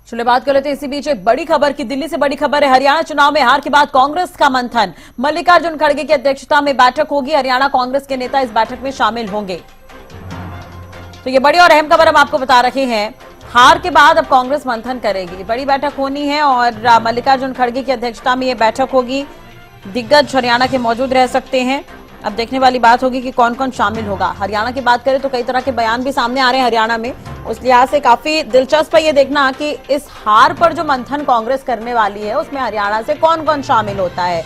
चलिए बात कर लेते हैं इसी बीच एक बड़ी खबर की। दिल्ली से बड़ी खबर है, हरियाणा चुनाव में हार के बाद कांग्रेस का मंथन। मल्लिकार्जुन खड़गे की अध्यक्षता में बैठक होगी। हरियाणा कांग्रेस के नेता इस बैठक में शामिल होंगे। तो ये बड़ी और अहम खबर हम आपको बता रहे हैं। हार के बाद अब कांग्रेस मंथन करेगी, बड़ी बैठक होनी है और मल्लिकार्जुन खड़गे की अध्यक्षता में यह बैठक होगी। दिग्गज हरियाणा के मौजूद रह सकते हैं। अब देखने वाली बात होगी कि कौन कौन शामिल होगा। हरियाणा की बात करें तो कई तरह के बयान भी सामने आ रहे हैं हरियाणा में। उस लिहाज से काफी दिलचस्प है ये देखना कि इस हार पर जो मंथन कांग्रेस करने वाली है उसमें हरियाणा से कौन कौन शामिल होता है।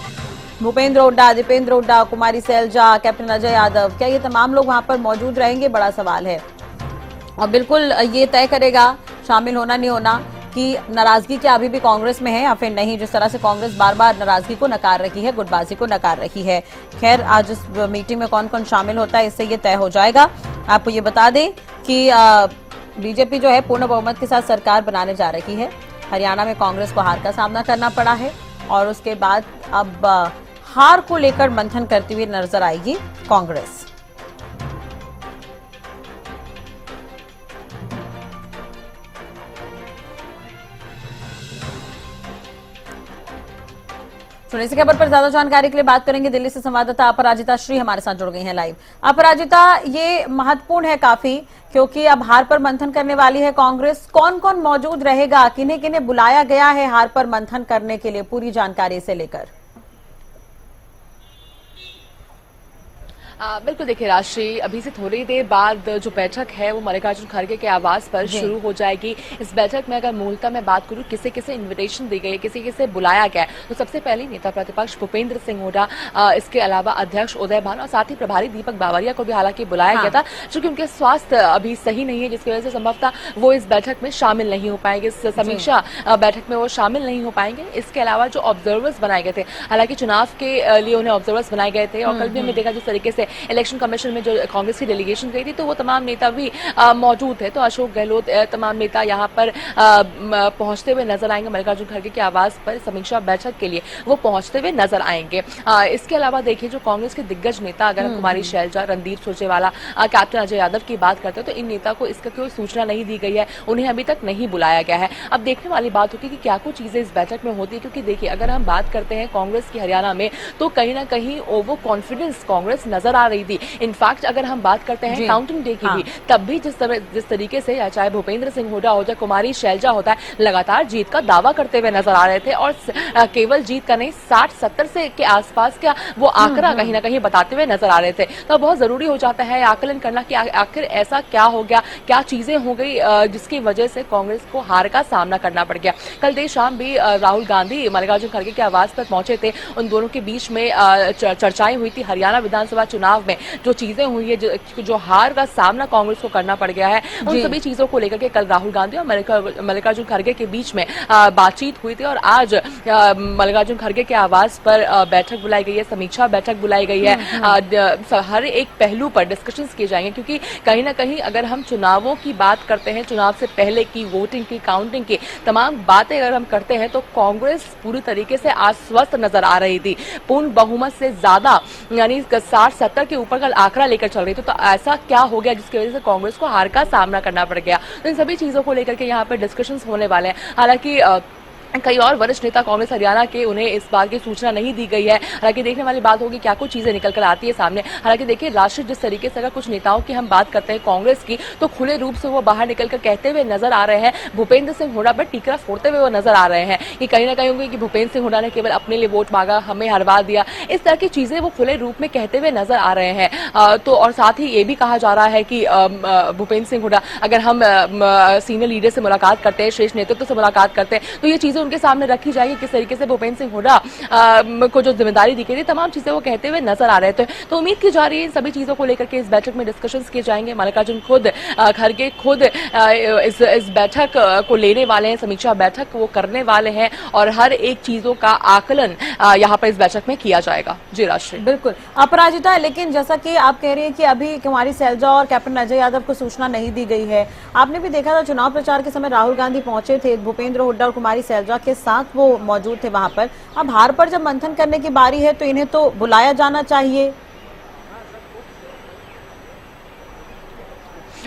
भूपेंद्र हुड्डा, दीपेंद्र हुड्डा, कुमारी सैलजा, कैप्टन अजय यादव, क्या ये तमाम लोग वहां पर मौजूद रहेंगे, बड़ा सवाल है। और बिल्कुल ये तय करेगा शामिल होना नहीं होना कि नाराजगी क्या अभी भी कांग्रेस में है या फिर नहीं। जिस तरह से कांग्रेस बार बार नाराजगी को नकार रही है, गुटबाजी को नकार रही है। खैर, आज इस मीटिंग में कौन कौन शामिल होता है इससे ये तय हो जाएगा। आपको ये बता दें कि बीजेपी जो है पूर्ण बहुमत के साथ सरकार बनाने जा रही है। हरियाणा में कांग्रेस को हार का सामना करना पड़ा है और उसके बाद अब हार को लेकर मंथन करती हुई नजर आएगी कांग्रेस। सुनिए इसी खबर पर ज्यादा जानकारी के लिए बात करेंगे। दिल्ली से संवाददाता अपराजिता श्री हमारे साथ जुड़ गई हैं लाइव। अपराजिता, ये महत्वपूर्ण है काफी क्योंकि अब हार पर मंथन करने वाली है कांग्रेस। कौन कौन मौजूद रहेगा, किन्हें किन्हें बुलाया गया है हार पर मंथन करने के लिए, पूरी जानकारी से लेकर। बिल्कुल, देखिए राष्ट्रीय अभी से थोड़ी देर बाद जो बैठक है वो मल्लिकार्जुन खड़गे के आवास पर शुरू हो जाएगी। इस बैठक में अगर मूलतः मैं बात करूं किसे किसे इनविटेशन दी गई है, किसे किसे बुलाया गया है, तो सबसे पहले नेता प्रतिपक्ष भूपेंद्र सिंह हुड्डा, इसके अलावा अध्यक्ष उदय भान और साथ ही प्रभारी दीपक बावरिया को भी हालांकि बुलाया गया था, क्योंकि उनके स्वास्थ्य अभी सही नहीं है, जिसकी वजह से संभवतः वो इस बैठक में शामिल नहीं हो पाएंगे। इस समीक्षा बैठक में वो शामिल नहीं हो पाएंगे। इसके अलावा जो ऑब्जर्वर्स बनाए गए थे, हालांकि चुनाव के लिए उन्हें ऑब्जर्वर्स बनाए गए थे और कल भी हमने देखा जिस तरीके से इलेक्शन कमीशन में जो कांग्रेस की डेलीगेशन गई थी तो वो तमाम नेता भी मौजूद थे। तो अशोक गहलोत, तमाम नेता यहाँ पर पहुंचते हुए नजर आएंगे। मल्लिकार्जुन खड़गे के आवास पर समीक्षा बैठक के लिए वो पहुंचते हुए नजर आएंगे। इसके अलावा देखिए जो कांग्रेस के दिग्गज नेता, अगर कुमारी सैलजा, रणदीप सुरजेवाला, कैप्टन अजय यादव की बात करते हैं तो इन नेता को इसका कोई सूचना नहीं दी गई है, उन्हें अभी तक नहीं बुलाया गया है। अब देखने वाली बात होगी कि क्या कुछ चीजें इस बैठक में होती है, क्योंकि देखिए अगर हम बात करते हैं कांग्रेस की हरियाणा में तो कहीं ना कहीं ओवर कॉन्फिडेंस कांग्रेस नजर आ रही थी। इनफैक्ट अगर हम बात करते हैं काउंटिंग डे की भी, तब भी जिस तरीके से चाहे भूपेंद्र सिंह हुड्डा हो जाए कुमारी सैलजा होता है, लगातार जीत का दावा करते हुए नजर आ रहे थे और केवल जीत का नहीं 60-70 से के आसपास का वो आंकड़ा कहीं ना कहीं बताते हुए नजर आ रहे थे। तो बहुत जरूरी हो जाता है आकलन करना कि आखिर ऐसा क्या हो गया, क्या चीजें हो गई जिसकी वजह से कांग्रेस को हार का सामना करना पड़ गया। कल देर शाम भी राहुल गांधी मल्लिकार्जुन खड़गे के आवास पर पहुंचे थे, उन दोनों के बीच में चर्चाएं हुई थी। हरियाणा विधानसभा चुनाव में जो चीजें हुई है, जो हार का सामना कांग्रेस को करना पड़ गया है, उन सभी चीजों को लेकर के कल राहुल गांधी और मल्लिकार्जुन खड़गे के बीच में बातचीत हुई थी और आज मल्लिकार्जुन खड़गे के आवास पर बैठक बुलाई गई है, समीक्षा बैठक बुलाई गई है। हर एक पहलू पर डिस्कशंस किए जाएंगे, क्योंकि कहीं ना कहीं अगर हम चुनावों की बात करते हैं, चुनाव से पहले की वोटिंग की, काउंटिंग की तमाम बातें अगर हम करते हैं तो कांग्रेस पूरी तरीके से आश्वस्त नजर आ रही थी। पूर्ण बहुमत से ज्यादा यानी 60-70 के ऊपर का आंकड़ा लेकर चल रही थी। तो ऐसा क्या हो गया जिसकी वजह से कांग्रेस को हार का सामना करना पड़ गया। तो इन सभी चीजों को लेकर के यहाँ पर डिस्कशंस होने वाले हैं। हालांकि कई और वरिष्ठ नेता कांग्रेस हरियाणा के, उन्हें इस बात की सूचना नहीं दी गई है। हालांकि देखने वाली बात होगी क्या कुछ चीजें निकल कर आती है सामने। हालांकि देखिए राष्ट्रीय जिस तरीके से अगर कुछ नेताओं की हम बात करते हैं कांग्रेस की, तो खुले रूप से वो बाहर निकलकर कहते हुए नजर आ रहे हैं, भूपेंद्र सिंह हुड्डा पर टीकरा फोड़ते हुए वो नजर आ रहे हैं कि कहीं ना कहीं होंगे कि भूपेंद्र सिंह हुड्डा ने केवल अपने लिए वोट मांगा, हमें हरवा दिया, इस तरह की चीजें वो खुले रूप में कहते हुए नजर आ रहे हैं। तो और साथ ही ये भी कहा जा रहा है कि भूपेंद्र सिंह हुड्डा, अगर हम सीनियर लीडर से मुलाकात करते हैं, शीर्ष नेतृत्व से मुलाकात करते हैं, तो ये चीजें उनके सामने रखी जाएगी किस तरीके से भूपेंद्र सिंह हुड्डा को जो जिम्मेदारी दी गई थी, तमाम चीजें वो कहते हुए नजर आ रहे थे। तो उम्मीद की जा रही है इन सभी चीजों को लेकर के इस बैठक में डिस्कशंस किए जाएंगे। मल्लिकार्जुन खड़गे खुद इस बैठक को लेने वाले हैं, समीक्षा बैठक वो करने वाले हैं और हर एक चीजों का आकलन यहाँ पर इस बैठक में किया जाएगा। जी राष्ट्रीय बिल्कुल अपराजिता, लेकिन जैसा कि आप कह रही हैं कि अभी कुमारी सैलजा और कैप्टन अजय यादव को सूचना नहीं दी गई है। आपने भी देखा था चुनाव प्रचार के समय राहुल गांधी पहुंचे थे, भूपेंद्र हुड्डा और कुमारी सैलजा के साथ वो मौजूद थे वहां पर। अब हार पर जब मंथन करने की बारी है तो इन्हें तो बुलाया जाना चाहिए।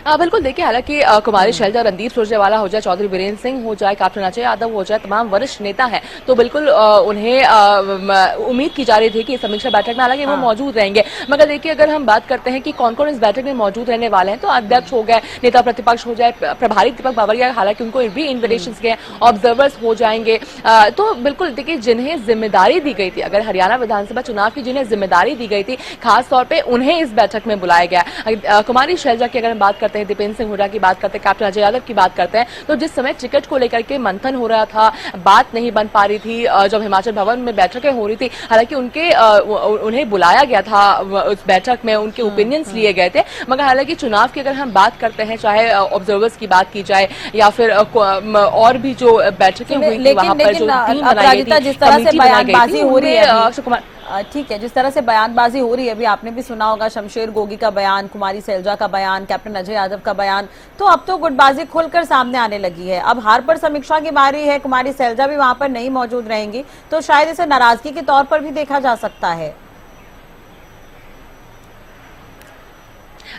बिल्कुल देखिए, हालांकि कुमारी शैलजा, रणदीप सुरजेवाला हो जाए, चौधरी बीरेन्द्र सिंह हो जाए, कैप्टन अजय यादव हो जाए, तमाम वरिष्ठ नेता हैं, तो बिल्कुल उन्हें उम्मीद की जा रही थी कि इस समीक्षा बैठक में हालांकि वो मौजूद रहेंगे। मगर देखिए, अगर हम बात करते हैं कि कौन कौन इस बैठक में मौजूद रहने वाले हैं, तो अध्यक्ष हो गए, नेता प्रतिपक्ष हो जाए, प्रभारी दीपक बावरिया, हालांकि उनको भी इन्विटेशन गए, ऑब्जर्वर्स हो जाएंगे। तो बिल्कुल देखिए, जिन्हें जिम्मेदारी दी गई थी, अगर हरियाणा विधानसभा चुनाव की जिन्हें जिम्मेदारी दी गई थी, खासतौर पर उन्हें इस बैठक में बुलाया गया। कुमारी शैलजा की अगर हम बात करते हैं, दीपेंद्र सिंह हुड्डा की बात करते हैं, कैप्टन अजय यादव की बात करते हैं, तो जिस समय टिकट को लेकर के मंथन हो रहा था, बात नहीं बन पा रही थी, जब हिमाचल भवन में बैठकें हो रही थी, हालांकि उन्हें बुलाया गया था उस बैठक में, उनके ओपिनियंस लिए गए थे। मगर हालांकि चुनाव की अगर हम बात करते हैं, चाहे ऑब्जर्वर्स की बात की जाए या फिर और भी जो बैठकें हुई थी वहां पर जो टीम बनाई गई थी, जिस तरह से बयानबाजी हो रही है, अभी ठीक है, जिस तरह से बयानबाजी हो रही है, अभी आपने भी सुना होगा शमशेर गोगी का बयान, कुमारी शैलजा का बयान, कैप्टन अजय यादव का बयान, तो अब तो गुटबाजी खुलकर सामने आने लगी है। अब हार पर समीक्षा की बारी है, कुमारी शैलजा भी वहां पर नहीं मौजूद रहेंगी, तो शायद इसे नाराजगी के तौर पर भी देखा जा सकता है।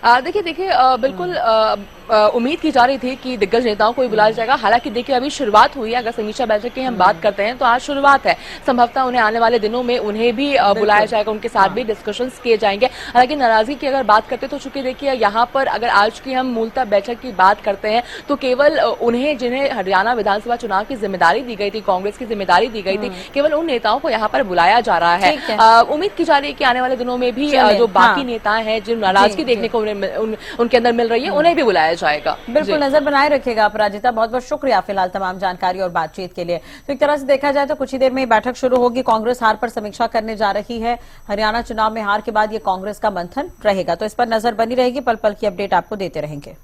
देखिए बिल्कुल उम्मीद की जा रही थी कि दिग्गज नेताओं को भी बुलाया जाएगा। हालांकि देखिए, अभी शुरुआत हुई है, अगर समीक्षा बैठक की हम बात करते हैं तो आज शुरुआत है, संभवतः उन्हें आने वाले दिनों में उन्हें भी बुलाया जाएगा, उनके साथ भी डिस्कशंस किए जाएंगे। हालांकि नाराजगी की अगर बात करते तो चूंकि देखिए, यहाँ पर अगर आज की हम मूलतः बैठक की बात करते हैं तो केवल उन्हें, जिन्हें हरियाणा विधानसभा चुनाव की जिम्मेदारी दी गई थी, कांग्रेस की जिम्मेदारी दी गई थी, केवल उन नेताओं को यहाँ पर बुलाया जा रहा है। उम्मीद की जा रही है कि आने वाले दिनों में भी जो बाकी नेता है, जो नाराजगी देखने को उनके अंदर मिल रही है, उन्हें भी बुलाया जाएगा। बिल्कुल नजर बनाए रखेगा अपराजिता, बहुत बहुत शुक्रिया फिलहाल तमाम जानकारी और बातचीत के लिए। तो एक तरह से देखा जाए तो कुछ ही देर में बैठक शुरू होगी, कांग्रेस हार पर समीक्षा करने जा रही है। हरियाणा चुनाव में हार के बाद ये कांग्रेस का मंथन रहेगा, तो इस पर नजर बनी रहेगी, पल पल की अपडेट आपको देते रहेंगे।